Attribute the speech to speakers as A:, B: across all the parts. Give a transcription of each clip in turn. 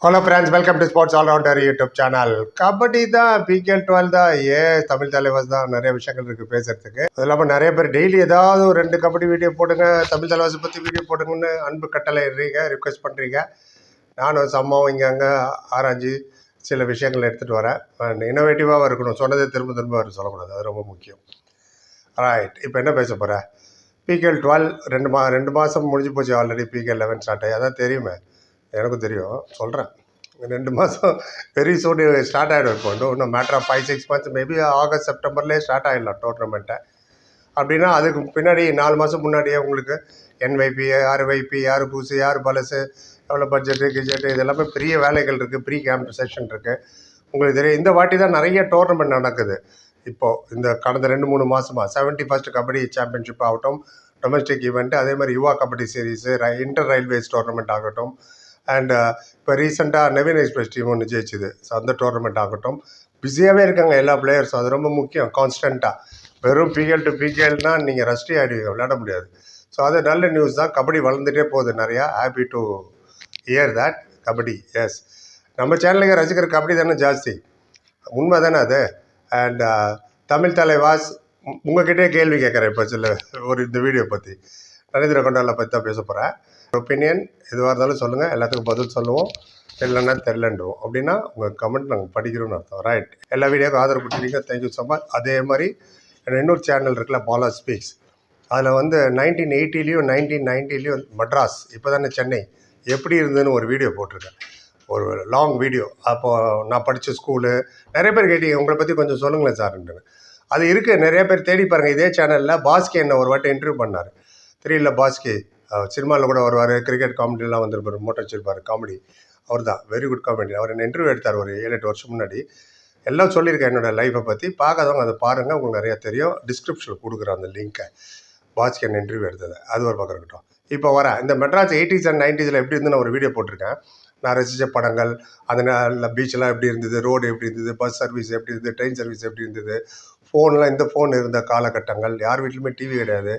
A: Hello friends, welcome to sports allrounder YouTube channel. Kabaddi தான், PKL 12 தான். தமிழ் தலைவாஸ் தான். நிறைய விஷயங்கள் இருக்குது பேசுறதுக்கு. அது இல்லாமல் நிறைய பேர் டெய்லி ஏதாவது ஒரு 2 கபடி வீடியோ போடுங்க, தமிழ் தலைவாஸை பற்றி வீடியோ போடுங்கன்னு அன்பு கட்டளை இடுறீங்க, ரிக்வெஸ்ட் பண்ணுறீங்க. நானும் சம்பவம் இங்கே அங்கே ஆராய்ச்சி சில விஷயங்கள் எடுத்துகிட்டு வரேன். இன்னோவேட்டிவாக இருக்கணும், சொன்னதை திரும்ப திரும்ப அவர் சொல்லக்கூடாது, அது ரொம்ப முக்கியம். ரைட், இப்போ என்ன பேச போகிறேன்? பிகேஎல் 12 2 மாதம் முடிஞ்சு போச்சு. ஆல்ரெடி பிகேஎல் 11 ஸ்டார்ட் ஆகி, அதான் தெரியுமே, எனக்கும் தெரியும், சொல்கிறேன். 2 மாதம் வெரி சூன் ஸ்டார்ட் ஆகிடும். இப்போ இன்னும் matter of 5-6 months, maybe August செப்டம்பர்லேயே ஸ்டார்ட் ஆகிடலாம் டோர்னமெண்ட்டை. அப்படின்னா அதுக்கு பின்னாடி 4 மாதம் முன்னாடியே உங்களுக்கு என்வைபி, யார் வைபி, யார் பூசு, யார் பலசு, எவ்வளோ பட்ஜெட்டு கிஜெட்டு, இதெல்லாமே பெரிய வேலைகள் இருக்குது. ப்ரீ கேம்ப் செஷன் இருக்குது. உங்களுக்கு தெரியும், இந்த வாட்டி தான் நிறைய டோர்னமெண்ட் நடக்குது. இப்போது இந்த கடந்த 2-3 மாதமாக 71st கபடி சாம்பியன்ஷிப் ஆகட்டும், டொமஸ்டிக் ஈவெண்ட்டு, அதே மாதிரி Yuva kabaddi series, inter railways tournament ஆகட்டும், அண்ட் இப்போ ரீசெண்டாக நவீன் எக்ஸ்பிரஸ் டீம் ஒன்று ஜெயிச்சுது. ஸோ அந்த டோர்னமெண்ட் ஆகட்டும், பிஸியாகவே இருக்காங்க எல்லா பிளேயர்ஸும். அது ரொம்ப முக்கியம். கான்ஸ்டண்ட்டாக வெறும் பிகேஎல் டு பிகேஎல்னால் நீங்கள் ரஸ்டி ஆகிடுவீங்க, விளையாட முடியாது. ஸோ அது நல்ல நியூஸ் தான். கபடி வளர்ந்துட்டே போகுது நிறையா. Happy to hear that. Kabaddi, yes, நம்ம சேனலுக்கு ரசிகர் கபடி தானே ஜாஸ்தி, உண்மை தானே அது. அண்ட் தமிழ் தலைவாஸ், உங்ககிட்டே கேள்வி கேட்குறேன் இப்போ இந்த வீடியோ பற்றி. நரேந்திர கொண்டாலை பற்றி தான் பேச போகிறேன். ஒப்பீனியன் எதுவாக இருந்தாலும் சொல்லுங்கள், எல்லாத்துக்கும் பதில் சொல்லுவோம். தெரிலன்னா தெரிலன்றோம். அப்படின்னா உங்கள் கமெண்ட் நாங்கள் படிக்கிறோன்னு அர்த்தம். ரைட், எல்லா வீடியோக்கும் ஆதரவு கொடுத்துருக்கீங்க, தேங்க்யூ ஸோ மச். அதே மாதிரி இன்னொரு சேனல் இருக்குல்ல, பாலா ஸ்பீக்ஸ், அதில் 1980லேயும் 1990லேயும் மெட்ராஸ், இப்போ தானே சென்னை எப்படி இருந்ததுன்னு ஒரு வீடியோ போட்டிருக்கேன், ஒரு லாங் வீடியோ. அப்போது நான் படித்த ஸ்கூலு, நிறைய பேர் கேட்டீங்க உங்களை பற்றி கொஞ்சம் சொல்லுங்களேன் சார்ன்ட்டு. அது இருக்குது, நிறைய பேர் தேடி பாருங்கள். இதே சேனலில் பாஸ்கி என்ன ஒரு வாட்டி இன்டர்வியூ பண்ணார். தெரியல, பாஸ்கி சினிமாவில் கூட வருவார், கிரிக்கெட் காமெடிலாம் வந்திருப்பார், மோட்டர் வச்சிருப்பார், காமெடி. அவர் தான், வெரி குட் காமெடி. அவர் என்ன இன்டர்வியூ எடுத்தார் ஒரு 7-8 வருஷம் முன்னாடி. எல்லாம் சொல்லியிருக்கேன் என்னோடய லைஃப்பை பற்றி. பார்க்காதவங்க அதை பாருங்கள், உங்களுக்கு நிறையா தெரியும். டிஸ்கிரிப்ஷனில் கொடுக்குறேன் அந்த லிங்க்கை, பாஸ்கி என்ன இன்டர்வியூ எடுத்தது. அது ஒரு பக்கம் இருக்கட்டும். இப்போ வரேன், இந்த மெட்ராஸ் 80s and 90s எப்படி இருந்து நான் ஒரு வீடியோ போட்டிருக்கேன். நான் ரசித்த படங்கள், அதனால பீச்செலாம் எப்படி இருந்தது, ரோடு எப்படி இருந்தது, பஸ் சர்வீஸ் எப்படி இருந்தது, ட்ரெயின் சர்வீஸ் எப்படி இருந்தது, ஃபோன்லாம், இந்த ஃபோன் இருந்த காலகட்டங்கள், யார் வீட்லையுமே டிவி கிடையாது,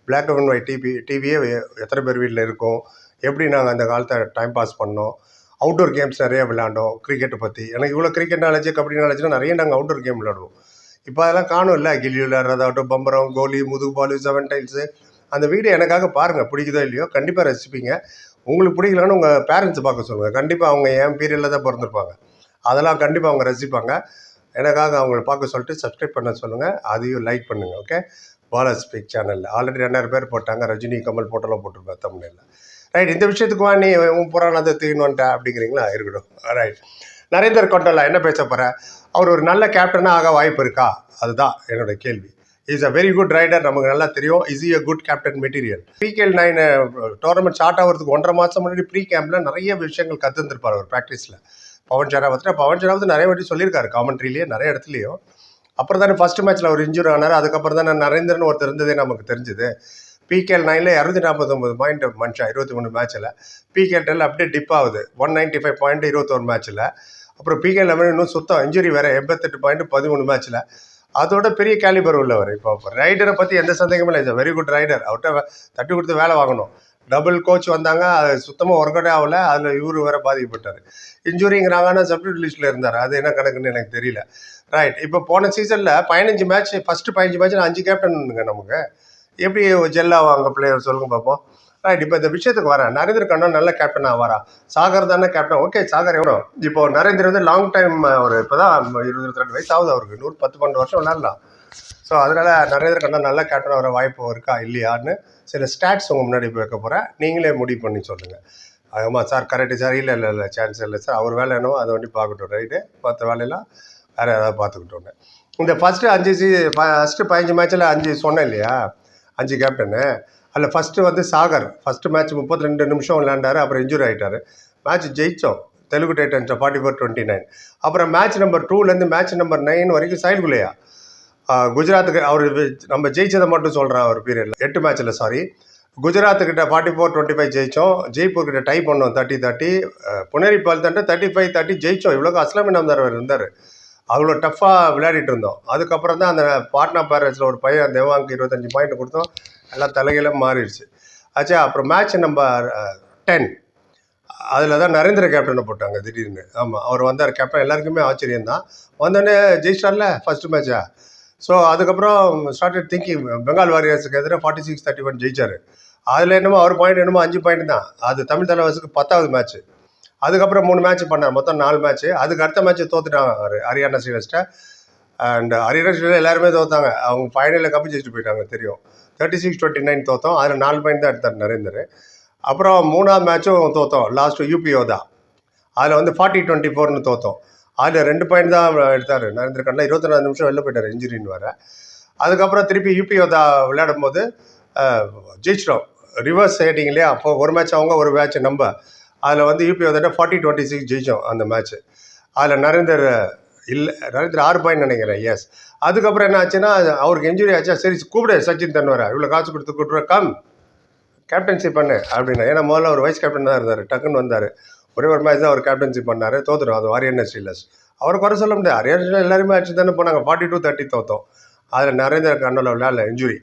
A: பிளாக் அண்ட் ஒயிட் டிவியே எத்தனை பேர் வீட்டில் இருக்கும், எப்படி நாங்கள் அந்த காலத்தை டைம் பாஸ் பண்ணோம், அவுட்டோர் கேம்ஸ் நிறைய விளையாண்டோம். கிரிக்கெட்டை பற்றி எனக்கு இவ்வளோ கிரிக்கெட் நாலேஜ், கபடி நாலேஜ்னால் நிறைய நாங்கள் அவுட்டோர் கேம் விளையாடுவோம். இப்போ அதெல்லாம் காணும் இல்லை, கில்லி விளையாடுறதாகட்டும், பம்பரம், கோலி, முதுகு பாலு, 7 டைல்ஸு. அந்த வீடியோ எனக்காக பாருங்கள், பிடிக்குதோ இல்லையோ கண்டிப்பாக ரசிப்பீங்க. உங்களுக்கு பிடிக்கலன்னு உங்கள் பேரண்ட்ஸை பார்க்க சொல்லுங்கள். கண்டிப்பாக அவங்க என் பீரியடில் தான் பிறந்திருப்பாங்க, அதெல்லாம் கண்டிப்பாக அவங்க ரசிப்பாங்க. எனக்காக அவங்கள பார்க்க சொல்லிட்டு சப்ஸ்கிரைப் பண்ண சொல்லுங்கள், அதையும் லைக் பண்ணுங்கள். ஓகே, பாலா ஸ்பீக் சேனலில் ஆல்ரெடி 2000 பேர் போட்டாங்க. ரஜினி, கமல் போட்டோலாம் போட்டிருப்பேன் தமிழில். ரைட், இந்த விஷயத்துக்கு வா, நீ புறானதை தூக்கின்னு அப்படிங்கிறீங்களா? இருக்கட்டும். ரைட், நரேந்தர் கொண்டாலா என்ன பேச போகிறேன்? அவர் ஒரு நல்ல கேப்டனாக ஆக வாய்ப்பு இருக்கா? அதுதான் என்னோட கேள்வி. Is a very good raider, நமக்கு நல்லா தெரியும். Is he a good captain material. PKL 9 tournament start ஆகிறதுக்கு 1.5 மாதம் முன்னாடி ப்ரீ கேம்பில் நிறைய விஷயங்கள் கற்றுருந்துருப்பார் அவர் ப்ராக்டிஸில். பவன் ஷராவத் நிறைய வாட்டி சொல்லியிருக்காரு காமெண்ட்ரிலேயே, நிறைய இடத்துலையும். அப்புறம் தானே ஃபஸ்ட்டு மேட்ச்சில் அவர் இன்ஜூரி ஆனார். அதுக்கப்புறம் தானே நரேந்திரன் ஒருத்தர் இருந்ததே நமக்கு தெரிஞ்சுது. பிகேஎல் 9ல் 249 பாயிண்ட் மனுஷன் 23 மேட்ச்சில். பிகேஎல் 10 அப்படியே டிப் ஆகுது, 195 பாயிண்ட் 21 மேட்ச்சில். அப்புறம் பிகேஎல் 11 இன்னும் சுத்தம் இன்ஜுரி வேறு, 88 பாயிண்ட் 13 மேட்ச்சில். அதோட பெரிய கேலிபர் உள்ளவர். இப்போ ரைடரை பற்றி எந்த சந்தேகமும் இல்லை, வெரி குட் ரைடர். அவர்கிட்ட தட்டி கொடுத்து வேலை வாங்கணும். டபுள் கோச் வந்தாங்க, அது சுத்தமாக ஒர்க் அவுட் ஆகலை. அதில் இவர் வேறு பாதிக்கப்பட்டார், இன்ஜுரிங்கிறாங்கன்னா சப்ஸ்டியூட் லிஸ்ட்டில் இருந்தார். அது என்ன கணக்குன்னு எனக்கு தெரியல. ரைட், இப்போ போன சீசனில் 15 மேட்ச், ஃபஸ்ட்டு 15 மேட்ச்சில் 5 கேப்டன் இருந்துங்க. நமக்கு எப்படி ஜெல்லாவாங்க பிளேயர் சொல்லுங்க பார்ப்போம். ரைட், இப்போ இந்த விஷயத்துக்கு வரேன். நரேந்திர கண்ணா நல்ல கேப்டன் ஆவாரா? சாகர் தானே கேப்டன். ஓகே, சாகர் எவ்வளோ? இப்போ நரேந்திர லாங் டைம், ஒரு இப்போ தான் 22 வயசு ஆகுது அவருக்கு. 10-12 வருஷம் விளையாடலாம். ஸோ அதனால் நரேந்திர கண்ணா நல்ல கேப்டன் வர வாய்ப்பு இருக்கா இல்லையான்னு சில ஸ்டாட்ஸ் உங்கள் முன்னாடி வைக்க போகிறேன். நீங்களே முடிவு பண்ணி சொல்லுங்கள். ஆமாம் சார், கரெக்டு சார், இல்லை சான்ஸ் இல்லை சார், அவர் வேலை என்னவோ அதை வண்டி பார்க்கட்டும். ரைட்டு, மற்ற வேலையெல்லாம் வேறு ஏதாவது பார்த்துக்கிட்டோங்க. இந்த ஃபஸ்ட்டு 15 மேட்ச்சில் 5 சொன்னேன் இல்லையா, 5 கேப்டனு. அதில் ஃபஸ்ட்டு சாகர் ஃபஸ்ட்டு மேட்ச் 32 நிமிஷம் விளையாண்டார். அப்புறம் இன்ஜுரி ஆகிட்டார். மேட்ச் ஜெயித்தோம், தெலுங்கு டைட்டன்ஸை 44-29. அப்புறம் மேட்ச் நம்பர் 2லேருந்து மேட்ச் நம்பர் 9 வரைக்கும் சைல்குலையா குஜராத்துக்கு அவர் நம்ம ஜெயிச்சதை மட்டும் சொல்கிறேன். அவர் பீரியடில் 8 மேட்ச்சில், சாரி, குஜராத்துக்கிட்ட 44-25 ஜெயித்தோம். ஜெய்ப்பூர்கிட்ட டை பண்ணோம் 30-30. புனேரிபால் தண்டை 35-30 ஜெயித்தோம். இவ்வளோ அஸ்லாம் இனாம்தார் இருந்தார். அவ்வளோ டஃப்பாக விளையாடிட்டு இருந்தோம். அதுக்கப்புறம் தான் அந்த பாட்னா பேரட்ஸில் ஒரு பையன் தேவாங்க்கு 25 பாயிண்ட் கொடுத்தோம். எல்லாம் தலைகீழ மாறிடுச்சு. ஆச்சா, அப்புறம் மேட்ச் நம்பர் 10 அதில் தான் நரேந்திர கேப்டனை போட்டாங்க திடீர்னு. ஆமாம், அவர் வந்தார் கேப்டன், எல்லாருக்குமே ஆச்சரியம் தான். வந்தோடனே ஜெயிச்சிட்டார்ல ஃபஸ்ட்டு மேட்சா. ஸோ அதுக்கப்புறம் ஸ்டார்டட் திங்கிங் பெங்கால் வாரியர்ஸுக்கு எதிராக 46-31 ஜெயிச்சார். அதில் என்னமோ அவர் பாயிண்ட் என்னமோ 5 பாயிண்ட் தான். அது தமிழ் தலைவாசுக்கு 10வது மேட்ச்சு. அதுக்கப்புறம் 3 மேட்ச் பண்ணார், மொத்தம் 4 மேட்ச்சு. அதுக்கு அடுத்த மேட்ச்சு தோத்துட்டாங்க அவர் ஹரியானா ஸ்ரீலஸ்ட்டை. அண்ட் ஹரியானா ஸ்ரீலஸ்ட் எல்லாருமே தோத்தாங்க. அவங்க ஃபைனலில் கப்பு ஜெயிச்சுட்டு போயிட்டாங்க, தெரியும். 36-29 தோத்தோம். அதில் 4 பாயிண்ட் தான் எடுத்தார் நரேந்தர். அப்புறம் 3ஆவது மேட்சும் தோத்தோம், லாஸ்ட்டு யூபிஓ தான். அதில் வந்து 40-24 தோத்தோம். அதில் 2 பாயிண்ட் தான் எடுத்தார் நரேந்திர கண்ணா. 24 நிமிஷம் வெளில போயிட்டார் இன்ஜுரின்னு வர. அதுக்கப்புறம் திருப்பி யூபிஓ தான் விளையாடும் போது ஜெயிச்சிட்டோம். ரிவர்ஸ் ஹேட்டிங் இல்லையா, அப்போ ஒரு மேட்ச் அவங்க ஒரு மேட்ச் நம்ம. அதில் வந்து யூபிஓ தான் 40-26 ஜெயித்தோம் அந்த மேட்ச்சு. அதில் நரேந்தர் 6 பாயிண்ட் நினைக்கிறேன். எஸ். அதுக்கப்புறம் என்ன ஆச்சுன்னா, அவருக்கு இன்ஜுரி ஆச்சா, சரி கூப்பிடு சச்சின் தன்வரை, இவ்வளோ காசு கொடுத்து கூப்பிட்டு கம் கேப்டன்சி பண்ணு அப்படின்னா. ஏன்னா முதல்ல ஒரு வைஸ் கேப்டன் தான் இருந்தார், டக்குன்னு வந்தார். ஒரே ஒரு மேட்ச் தான் அவர் கேப்டன்சி பண்ணார், தோத்துடும். அது ஹரியானா ஸ்ரீலஸ். அவரை குறை சொல்ல முடியாது, ஹரியானா எல்லாருமே அடிச்சு தானே போனாங்க. 42-30 தோத்தோம். அதில் நரேந்திர கண்ணோட விளையாடல, இன்ஜுரி.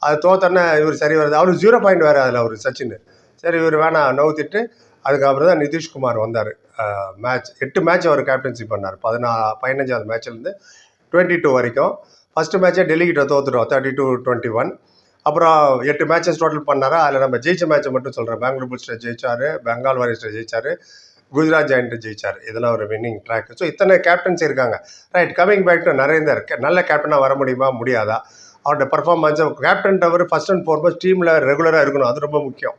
A: அது தோத்தோன்னே இவர் சரி வருது, அவருக்கு 0 பாயிண்ட் வேறு அதில் அவர் சச்சின். சரி இவர் வேணாம் நவுத்திட்டு அதுக்கப்புறம் தான் நிதிஷ்குமார் வந்தார். மேட்ச் 8 மேட்ச் அவர் கேப்டன்சி பண்ணார். 15வது மேட்ச்லேருந்து 22 வரைக்கும். ஃபஸ்ட்டு மேட்சே டெல்லிக்கிட்ட தோத்துட்டோம் 32-21. அப்புறம் 8 மேட்சஸ் டோட்டல் பண்ணாரா. அதில் நம்ம ஜெயிச்ச மேட்சை மட்டும் சொல்கிறேன். பெங்களூர் புல்ஸில் ஜெயிச்சார், பெங்கால் வாரியர்ஸில் ஜெயிச்சார், குஜராத் ஜாயிண்ட்டு ஜெயிச்சார். இதெல்லாம் ஒரு வின்னிங் ட்ராக். ஸோ இத்தனை கேப்டன்ஸ் இருக்காங்க. Right, coming back to Narender. நல்ல கேப்டனாக வர முடியுமா, முடியாதா? அவரோட பர்ஃபார்மன்ஸை கேப்டன் தவிர ஃபஸ்ட் அண்ட் ஃபார்மோஸ்ட் டீமில் ரெகுலராக இருக்கணும், அது ரொம்ப முக்கியம்.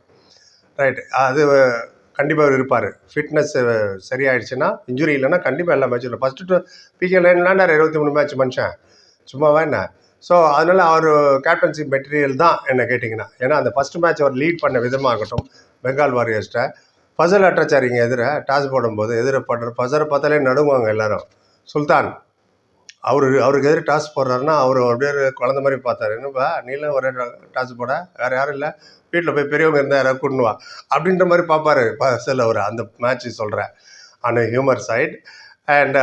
A: ரைட், அது கண்டிப்பாக இருப்பார். ஃபிட்னஸ் சரியாயிடுச்சுன்னா, இன்ஜுரி இல்லைன்னா கண்டிப்பாக எல்லா மேட்சும் இல்லை. ஃபஸ்ட்டு பிகே லைன் விளாண்டார் 23 மேட்ச் மனுஷன், சும்மாவா என்ன? ஸோ அதனால் அவர் கேப்டன்சி மெட்டீரியல் தான் என்ன கேட்டிங்கன்னா. ஏன்னா அந்த ஃபஸ்ட்டு மேட்ச் அவர் லீட் பண்ண விதமாகட்டும், பெங்கால் வாரியர்ஸ்ட்டை ஃபசல் அட்டாச்சாரிங்க டாஸ் போடும்போது படுற ஃபசரை பார்த்தாலே நடுவாங்க எல்லாரும். சுல்தான் அவருக்கு டாஸ் போடுறாருன்னா அவர் அப்படியே குழந்த மாதிரி பார்த்தாரு. என்னப்பா நீலாம் ஒரே டாஸ் போட, வேறு யாரும் இல்லை, வீட்டில் போய் பெரியவங்க இருந்தால் யாராவது கூட்டுவா அப்படின்ற மாதிரி பார்ப்பாரு ஃபசல் அவர். அந்த மேட்ச்சு சொல்கிறேன் on humour side. And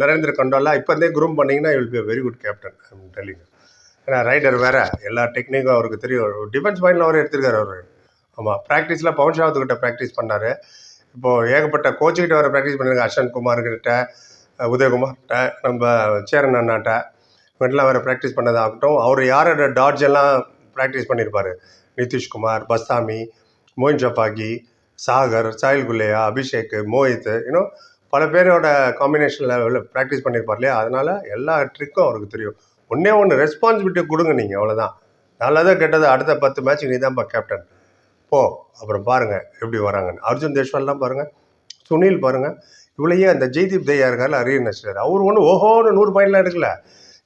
A: Narendra Kandola இப்போ இருந்தே குரூம் பண்ணிங்கன்னா will be very good captain, I'm telling. ஏன்னா ரைடர் வேறு, எல்லா டெக்னிக்கும் அவருக்கு தெரியும். டிஃபென்ஸ் பாயிண்டில் அவர் எடுத்திருக்காரு அவர். ஆமாம், ப்ராக்டிஸில் பவன் ஷாவத்துக்கிட்ட ப்ராக்டிஸ் பண்ணார். இப்போது ஏகப்பட்ட கோச்சுக்கிட்ட அவர் ப்ராக்டிஸ் பண்ணியிருக்காரு. அஸ்வன் குமார்கிட்ட, உதயகுமார்கிட்ட, நம்ம சேரன் அண்ணாட்ட, இவங்கெல்லாம் வேறு ப்ராக்டிஸ் பண்ணதாகட்டும். அவர் யாரோட டாட்ஜ் எல்லாம் ப்ராக்டிஸ் பண்ணியிருப்பார். நிதிஷ்குமார், பஸ்தாமி, மோயின் ஜப்பாகி, சாகர், சாயில் குல்லையா, அபிஷேக், மோஹித், இன்னும் பல பேரோட காம்பினேஷனில் ப்ராக்டிஸ் பண்ணியிருப்பார் இல்லையா. அதனால் எல்லா ட்ரிக்கும் அவருக்கு தெரியும். ஒன்று ரெஸ்பான்சிபிலிட்டி கொடுங்க நீங்கள், அவ்வளோதான். நல்லதாக கெட்டது அடுத்த 10 மேட்ச்சுக்கு நீ தான்ப்பா கேப்டன், போ, அப்புறம் பாருங்கள் எப்படி வராங்கன்னு. அர்ஜுன் தேஷ்வால்லாம் பாருங்கள், சுனில் பாருங்கள். இவ்வளையே அந்த ஜெய்தீப் தையா இருக்கார்ல, ஹரியானா ஸ்ரீலஸ், அவர் ஒன்று ஓஹோன்னு 100 பாயிண்ட்லாம் எடுக்கல.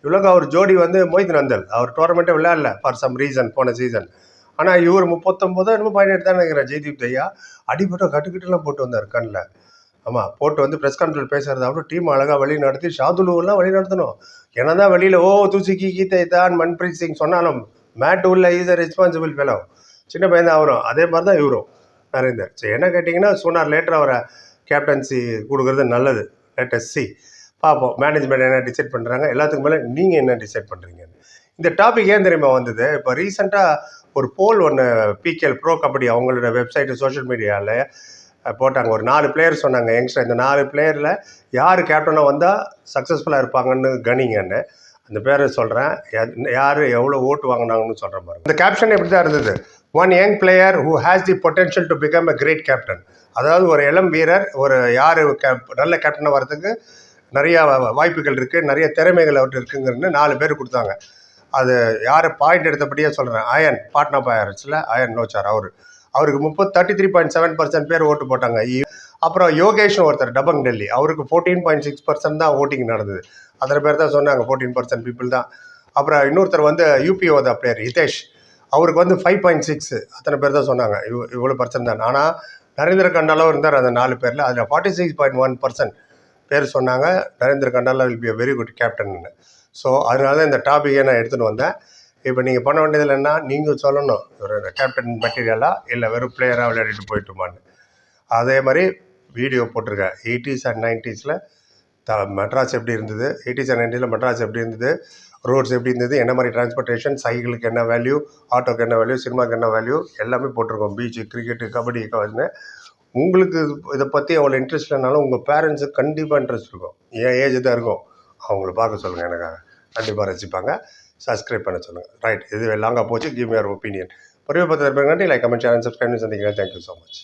A: இவ்வளோக்கு அவர் ஜோடி வந்து மோஹித் நந்தல், அவர் டோர்னமெண்ட்டே விளையாடல ஃபார் சம் ரீசன் போன சீசன். ஆனால் இவர் 39 என்னமோ பாயிண்ட் எடுத்தான்னு நினைக்கிறேன். ஜெய்தீப் தையா அடிப்பட்ட கட்டுக்கிட்டுலாம் போட்டு வந்தார் கண்ணில். ஆமாம், போட்டு வந்து ப்ரெஸ் கான்ஃபரன்ஸ் பேசுகிறது. அப்புறம் டீம் அழகாக வழி நடத்தி ஷாதுலுவெல்லாம் வழி நடத்தணும். ஏன்னா தான் வெளியில் தூசி கீத்தை தான் மன்பிரீத் சிங் சொன்னாலும் மேட் உள்ள இஸ் அ ரெஸ்பான்சிபிள் ஃபெலோ, சின்ன பையன் தான் அவரும். அதே மாதிரி தான் இவரும் நரேந்தர். சரி, என்ன கேட்டிங்கன்னா சோனார் லேட்டர் அவரை கேப்டன்சி கொடுக்குறது நல்லது. லேட்டஸ்ட் சி பார்ப்போம் மேனேஜ்மெண்ட் என்ன டிசைட் பண்ணுறாங்க. எல்லாத்துக்கும் மேலே நீங்கள் என்ன டிசைட் பண்ணுறீங்கன்னு. இந்த டாபிக் ஏன் தெரியுமா வந்தது? இப்போ ரீசெண்டாக ஒரு போல் ஒன்று பிகேஎல் ப்ரோ கபடி அவங்களோட வெப்சைட்டு சோஷியல் மீடியாவில் போட்டாங்க. ஒரு 4 பிளேயர் சொன்னாங்க யங்ஸ்டர். இந்த 4 பிளேயரில் யார் கேப்டனாக வந்தால் சக்ஸஸ்ஃபுல்லாக இருப்பாங்கன்னு கணிங்கன்னு. அந்த பேரை சொல்கிறேன், யார் எவ்வளோ ஓட்டு வாங்கினாங்கன்னு சொல்கிறேன் பாருங்க. இந்த கேப்ஷன் எப்படி தான் இருந்தது? 1 young player who has the potential to become a great captain. அதாவது ஒரு இளம் வீரர், ஒரு யார் நல்ல கேப்டனாக வரதுக்கு நிறையா வாய்ப்புகள் இருக்குது, நிறைய திறமைகள் அவர்கிட்ட இருக்குங்கன்னு 4 பேர் கொடுத்தாங்க. அது யார் பாயிண்ட் எடுத்தபடியே சொல்கிறேன். அயன் பாட்னா பாயர்ஸில் அயன் நோச்சார், அவருக்கு 33.7% பேர் ஓட்டு போட்டாங்க. அப்புறம் யோகேஷ்னு ஒருத்தர் டபங் டெல்லி, அவருக்கு 14.6% தான் ஓட்டிங் நடந்தது. அத்தனை பேர் தான் சொன்னாங்க, 14% பீப்புள் தான். அப்புறம் இன்னொருத்தர் வந்து யூபிஓ தான் பிளேயர் ஹிதேஷ், அவருக்கு வந்து 5.6 அத்தனை பேர் தான் சொன்னாங்க, இவ்வளோ பர்சன்ட் தான். ஆனால் நரேந்திர கண்டாலாவும் இருந்தார் அந்த 4 பேரில். அதில் 46.1% பேர் சொன்னாங்க Narendra Kandola will be a very good கேப்டன்னு. ஸோ அதனால தான் இந்த டாப்பிக்கை நான் எடுத்துகிட்டு வந்தேன். இப்போ நீங்கள் பண்ண வேண்டியதில் என்ன, நீங்கள் சொல்லணும் ஒரு கேப்டன் மெட்டீரியலாக இல்லை வெறும் பிளேயராக விளையாடிட்டு போயிட்டுமான்னு. அதே மாதிரி வீடியோ போட்டிருக்கேன். 80s and 90s மெட்ராஸ் எப்படி இருந்தது, 80s and 90s மெட்ராஸ் எப்படி இருந்தது, ரோட்ஸ் எப்படி இருந்தது, என்ன மாதிரி டிரான்ஸ்போர்ட்டேஷன், சைக்கிளுக்கு என்ன வேல்யூ, ஆட்டோக்கு என்ன வேல்யூ, சினிமாவுக்கு என்ன வேல்யூ, எல்லாமே போட்டிருக்கோம். பீச்சு, கிரிக்கெட்டு, கபடி, உங்களுக்கு இதை பற்றி அவ்வளோ இன்ட்ரெஸ்ட் இல்லைனாலும் உங்கள் பேரண்ட்ஸுக்கு கண்டிப்பாக இன்ட்ரெஸ்ட் இருக்கும். என் ஏஜ் தான் இருக்கும், அவங்கள பார்க்க சொல்லுங்கள், எனக்கு கண்டிப்பாக ரசிப்பாங்க. சப்ஸ்கிரைப் பண்ண சொல்லுங்கள். ரைட், இது லாங்காக போச்சு. Give me your opinion. பொறுமை பார்த்து இருப்பாங்க. Like, comment, share and subscribe சந்திக்கிறேன். Thank you so much.